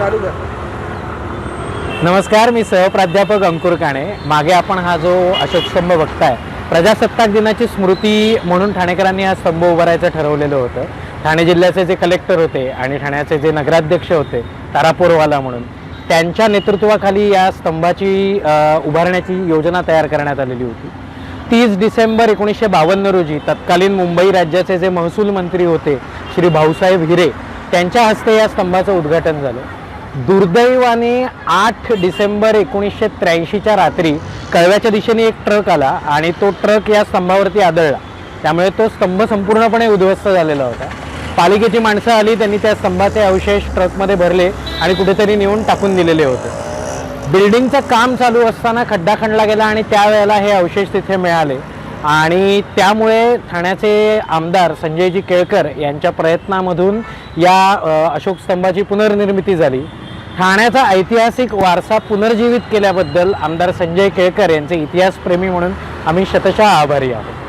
चालू कर। नमस्कार, मी सहप्राध्यापक अंकुर काणे। मागे आपण हा जो अशोक स्तंभ बघताय, प्रजासत्ताक दिनाची स्मृती म्हणून ठाणेकरांनी हा स्तंभ उभारायचं ठरवलेलं होतं। ठाणे जिल्ह्याचे जे कलेक्टर होते आणि ठाण्याचे जे नगराध्यक्ष होते तारापूरवाला म्हणून, त्यांच्या नेतृत्वाखाली या स्तंभाची उभारण्याची योजना तयार करण्यात आलेली होती। 30 डिसेंबर 1952 रोजी तत्कालीन मुंबई राज्याचे जे महसूल मंत्री होते श्री भाऊसाहेब हिरे, त्यांच्या हस्ते या स्तंभाचं उद्घाटन झालं। दुर्दैवाने 8 डिसेंबर 1983च्या रात्री कळव्याच्या दिशेने एक ट्रक आला आणि तो ट्रक या स्तंभावरती आदळला। त्यामुळे तो स्तंभ संपूर्णपणे उद्ध्वस्त झालेला होता। पालिकेची माणसं आली, त्यांनी त्या स्तंभाचे अवशेष ट्रकमध्ये भरले आणि कुठेतरी नेऊन टाकून दिलेले होते। बिल्डिंगचं काम चालू असताना खड्डा खणला गेला आणि त्यावेळेला हे अवशेष तिथे मिळाले आणि त्यामुळे ठाण्याचे आमदार संजयजी केळकर यांच्या प्रयत्नामधून या अशोक स्तंभाची पुनर्निर्मिती झाली। ठाण्याचा ऐतिहासिक वारसा पुनर्जीवित केल्याबद्दल आमदार संजय केळकर यांचे इतिहासप्रेमी म्हणून आम्ही शतशः आभारी आहोत।